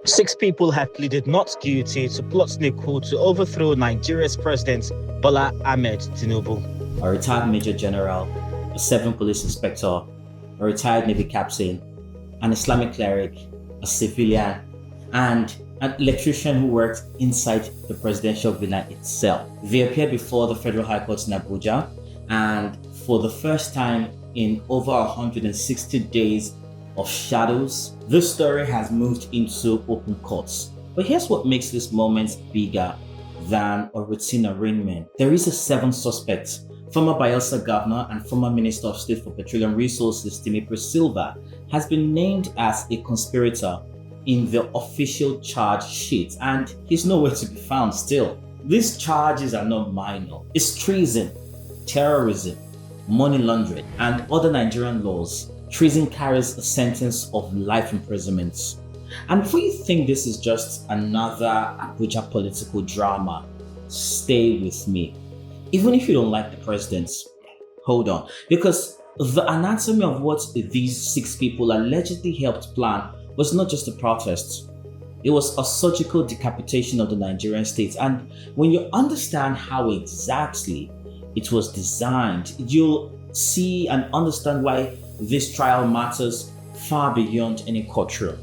Six people have pleaded not guilty to plot in a coup to overthrow Nigeria's President Bola Ahmed Tinubu. A retired Major General, a 7 police inspector, a retired Navy captain, an Islamic cleric, a civilian, and an electrician who worked inside the presidential villa itself. They appeared before the Federal High Court in Abuja, and for the first time in over 160 days of shadows, this story has moved into open courts. But here's what makes this moment bigger than a routine arraignment. There is a 7th suspect. Former Bayelsa Governor and former Minister of State for Petroleum Resources Timi Silva has been named as a conspirator in the official charge sheet, and he's nowhere to be found still. These charges are not minor. It's treason, terrorism, money laundering, and other Nigerian laws. Treason carries a sentence of life imprisonment. And before you think this is just another Abuja political drama, stay with me. Even if you don't like the president, hold on. Because the anatomy of what these 6 people allegedly helped plan was not just a protest. It was a surgical decapitation of the Nigerian state. And when you understand how exactly it was designed, you'll see and understand why this trial matters far beyond any courtroom.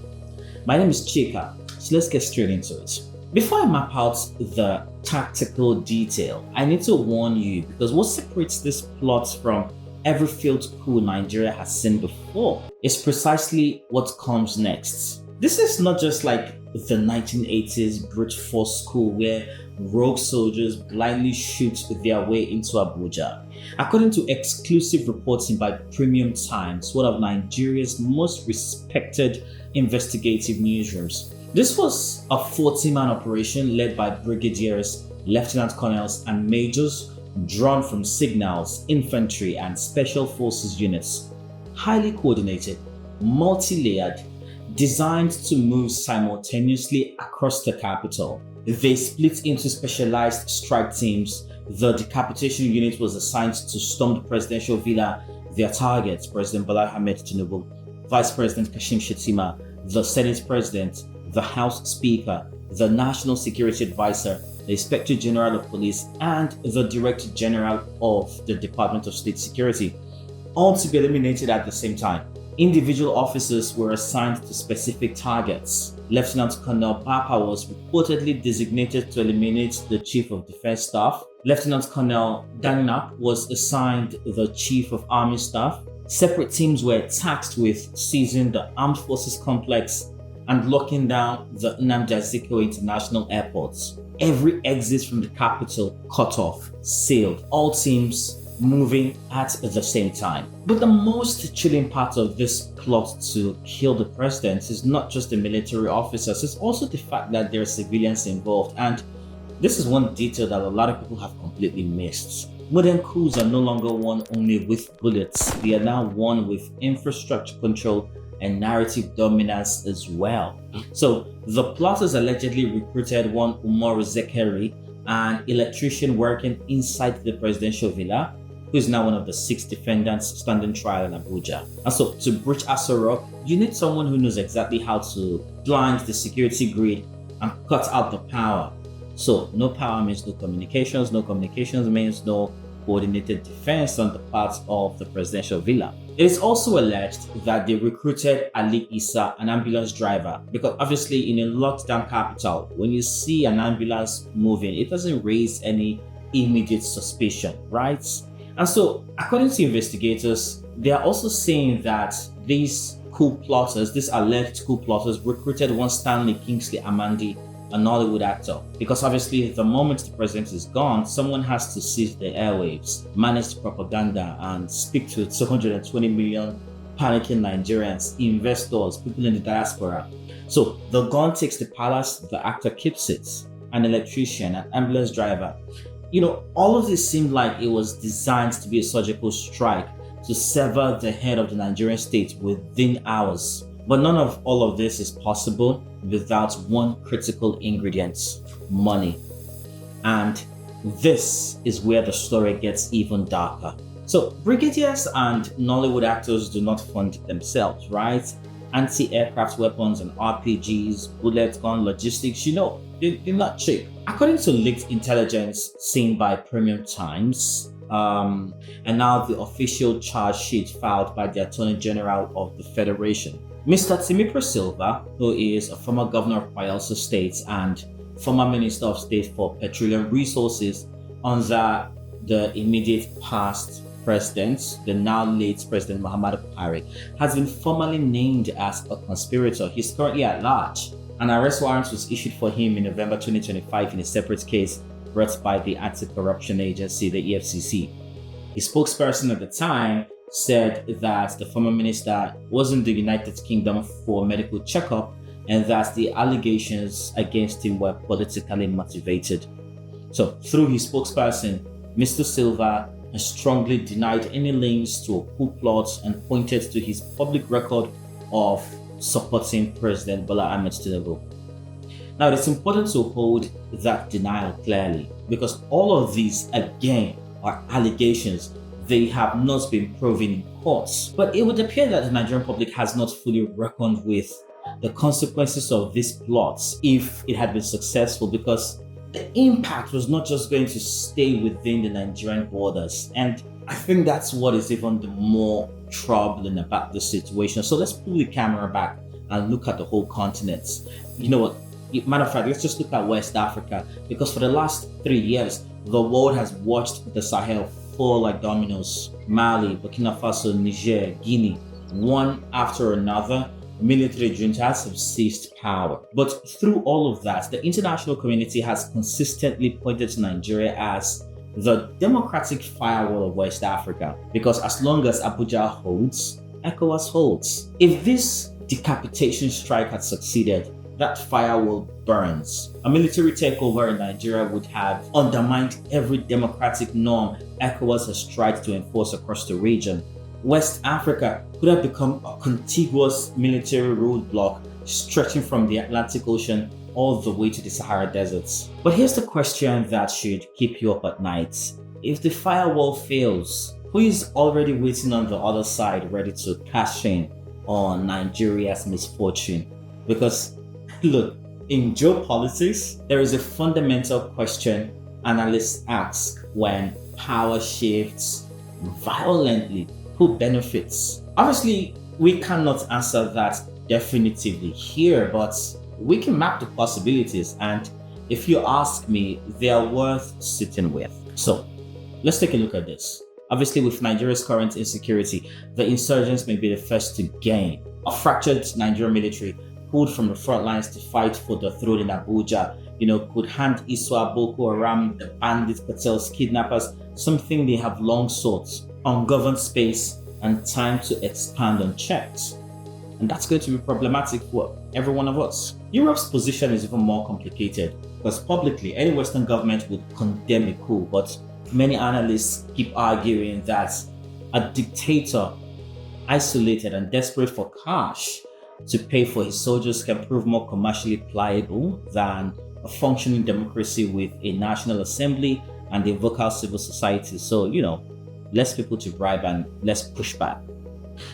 My name is Chika, so let's get straight into it. Before I map out the tactical detail, I need to warn you, because what separates this plot from every failed coup Nigeria has seen before is precisely what comes next. This is not just like the 1980s brute force coup where rogue soldiers blindly shoot their way into Abuja. According to exclusive reporting by Premium Times, one of Nigeria's most respected investigative newsrooms, this was a 40-man operation led by brigadiers, lieutenant colonels, and majors drawn from signals, infantry, and special forces units. Highly coordinated, multi-layered, designed to move simultaneously across the capital. They split into specialized strike teams. The decapitation unit was assigned to storm the presidential villa. Their targets: President Bola Ahmed Tinubu, Vice President Kashim Shettima, the Senate President, the House Speaker, the National Security Advisor, the Inspector General of Police, and the Director General of the Department of State Security, all to be eliminated at the same time. Individual officers were assigned to specific targets. Lieutenant Colonel Papa was reportedly designated to eliminate the Chief of Defense Staff. Lieutenant Colonel Danap was assigned the Chief of Army Staff. Separate teams were tasked with seizing the Armed Forces Complex and locking down the Nnamdi Azikiwe International Airport. Every exit from the capital cut off, sealed. All teams moving at the same time. But the most chilling part of this plot to kill the president is not just the military officers, it's also the fact that there are civilians involved. And this is one detail that a lot of people have completely missed. Modern coups are no longer won only with bullets, they are now won with infrastructure control and narrative dominance as well. So the plotters allegedly recruited one Umaru Zekeri, an electrician working inside the presidential villa, who is now one of the 6 defendants standing trial in Abuja. And so to breach Aso Rock, you need someone who knows exactly how to blind the security grid and cut out the power. So no power means no communications means no coordinated defense on the part of the presidential villa. It is also alleged that they recruited Ali Issa, an ambulance driver, because obviously in a lockdown capital, when you see an ambulance moving, it doesn't raise any immediate suspicion, right? And so, according to investigators, they are also saying that these coup plotters, these alleged coup plotters, recruited one Stanley Kingsley Amandi, a Nollywood actor, because obviously the moment the president is gone, someone has to seize the airwaves, manage the propaganda, and speak to 220 million panicking Nigerians, investors, people in the diaspora. So the gun takes the palace, the actor keeps it, an electrician, an ambulance driver. All of this seemed like it was designed to be a surgical strike to sever the head of the Nigerian state within hours. But none of all of this is possible without one critical ingredient: money. And this is where the story gets even darker. So brigadiers and Nollywood actors do not fund themselves, right? anti-aircraft weapons and RPGs, bullet gun, logistics, they're not cheap. According to leaked intelligence seen by Premium Times, and now the official charge sheet filed by the Attorney General of the Federation, Mr. Timi Silva, who is a former governor of Bayelsa State and former Minister of State for Petroleum Resources under the immediate past president, the now late President Muhammadu Buhari, has been formally named as a conspirator. He's currently at large. An arrest warrant was issued for him in November 2025 in a separate case brought by the anti-corruption agency, the EFCC. His spokesperson at the time said that the former minister was in the United Kingdom for medical checkup and that the allegations against him were politically motivated. So, through his spokesperson, Mr. Silva has strongly denied any links to a coup plot and pointed to his public record of supporting President Bola Ahmed Tinubu. Now, it's important to hold that denial clearly because all of these, again, are allegations. They have not been proven in courts. But it would appear that the Nigerian public has not fully reckoned with the consequences of these plots if it had been successful, because the impact was not just going to stay within the Nigerian borders. And I think that's what is even the more troubling about the situation. So let's pull the camera back and look at the whole continent. You know what? Matter of fact, let's just look at West Africa, because for the last 3 years, the world has watched the Sahel fall like dominoes. Mali, Burkina Faso, Niger, Guinea, one after another, military juntas have seized power. But through all of that, the international community has consistently pointed to Nigeria as the democratic firewall of West Africa, because as long as Abuja holds, ECOWAS holds. If this decapitation strike had succeeded, that firewall burns. A military takeover in Nigeria would have undermined every democratic norm ECOWAS has tried to enforce across the region. West Africa could have become a contiguous military roadblock stretching from the Atlantic Ocean all the way to the Sahara deserts. But here's the question that should keep you up at night. If the firewall fails, who is already waiting on the other side ready to cash in on Nigeria's misfortune? Because look, in geopolitics, there is a fundamental question analysts ask when power shifts violently. Who benefits? Obviously, we cannot answer that definitively here, but we can map the possibilities, and if you ask me, they are worth sitting with. So, let's take a look at this. Obviously, with Nigeria's current insecurity, the insurgents may be the first to gain. A fractured Nigerian military pulled from the front lines to fight for the throne in Abuja, could hand ISWA, Boko Haram, the bandit cartels, kidnappers, something they have long sought: ungoverned space and time to expand unchecked. And that's going to be problematic for every one of us. Europe's position is even more complicated because publicly any Western government would condemn a coup, but many analysts keep arguing that a dictator, isolated and desperate for cash to pay for his soldiers, can prove more commercially pliable than a functioning democracy with a national assembly and a vocal civil society. So, less people to bribe and less pushback.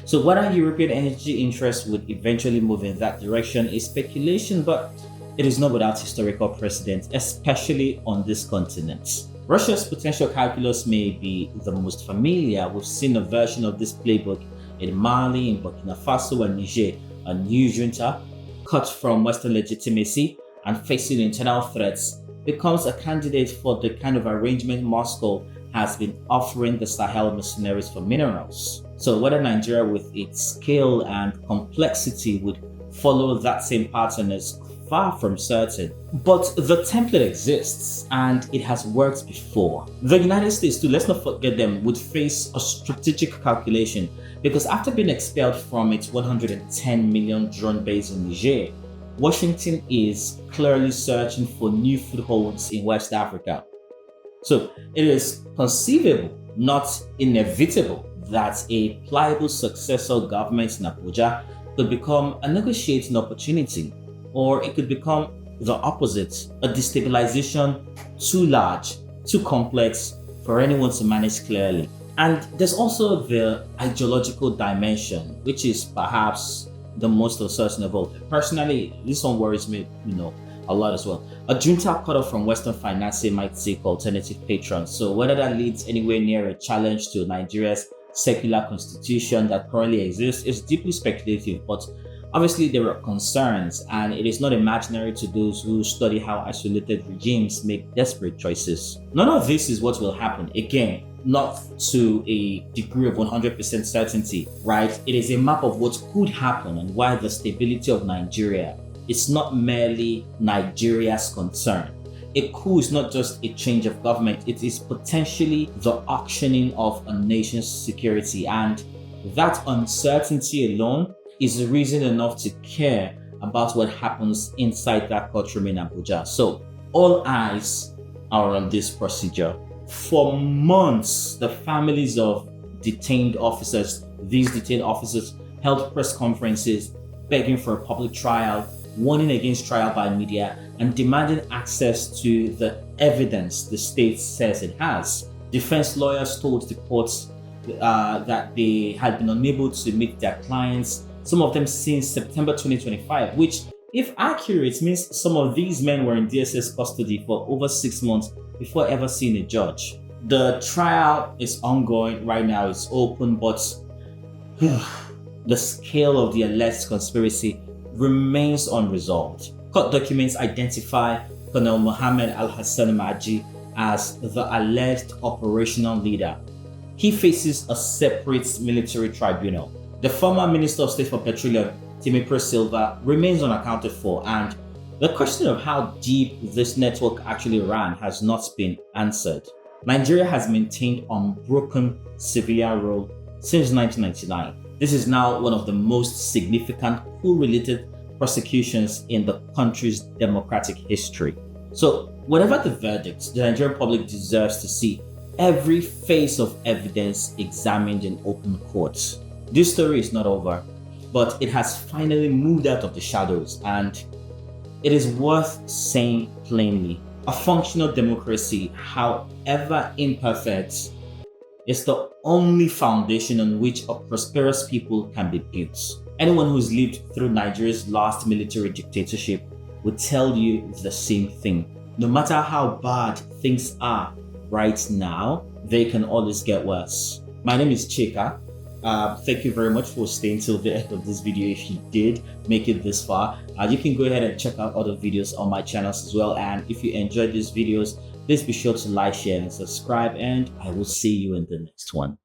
So whether European energy interests would eventually move in that direction is speculation, but it is not without historical precedent, especially on this continent. Russia's potential calculus may be the most familiar. We've seen a version of this playbook in Mali, in Burkina Faso and Niger. A new junta, cut from Western legitimacy and facing internal threats, becomes a candidate for the kind of arrangement Moscow has been offering the Sahel mercenaries for minerals. So whether Nigeria with its scale and complexity would follow that same pattern is far from certain. But the template exists and it has worked before. The United States too, let's not forget them, would face a strategic calculation, because after being expelled from its 110 million drone base in Niger, Washington is clearly searching for new footholds in West Africa. So it is conceivable, not inevitable, that a pliable successor government in Abuja could become a negotiating opportunity, or it could become the opposite, a destabilization too large, too complex for anyone to manage clearly. And there's also the ideological dimension, which is perhaps the most uncertain of all. Personally, this one worries me, a lot as well. A junta cut off from Western financing might seek alternative patrons. So whether that leads anywhere near a challenge to Nigeria's secular constitution that currently exists is deeply speculative, but obviously there are concerns, and it is not imaginary to those who study how isolated regimes make desperate choices. None of this is what will happen. Again, not to a degree of 100% certainty, right? It is a map of what could happen and why the stability of Nigeria is not merely Nigeria's concern. A coup is not just a change of government, it is potentially the auctioning of a nation's security, and that uncertainty alone is reason enough to care about what happens inside that courtroom in Abuja. So all eyes are on this procedure. For months, the families of these detained officers held press conferences begging for a public trial, warning against trial by media, and demanding access to the evidence the state says it has. Defense lawyers told the courts that they had been unable to meet their clients, some of them since September 2025, which, if accurate, means some of these men were in DSS custody for over 6 months before ever seeing a judge. The trial is ongoing right now, it's open, but the scale of the alleged conspiracy remains unresolved. Court documents identify Colonel Mohammed Al-Hassan Maji as the alleged operational leader. He faces a separate military tribunal. The former Minister of State for Petroleum, Timipre Silva, remains unaccounted for, and the question of how deep this network actually ran has not been answered. Nigeria has maintained unbroken civilian rule since 1999. This is now one of the most significant coup-related prosecutions in the country's democratic history. So, whatever the verdict, the Nigerian public deserves to see every phase of evidence examined in open court. This story is not over, but it has finally moved out of the shadows, and it is worth saying plainly, a functional democracy, however imperfect, is the only foundation on which a prosperous people can be built. Anyone who's lived through Nigeria's last military dictatorship will tell you the same thing. No matter how bad things are right now, they can always get worse. My name is Chika. Thank you very much for staying till the end of this video. If you did make it this far, you can go ahead and check out other videos on my channels as well. And if you enjoyed these videos, please be sure to like, share, and subscribe. And I will see you in the next one.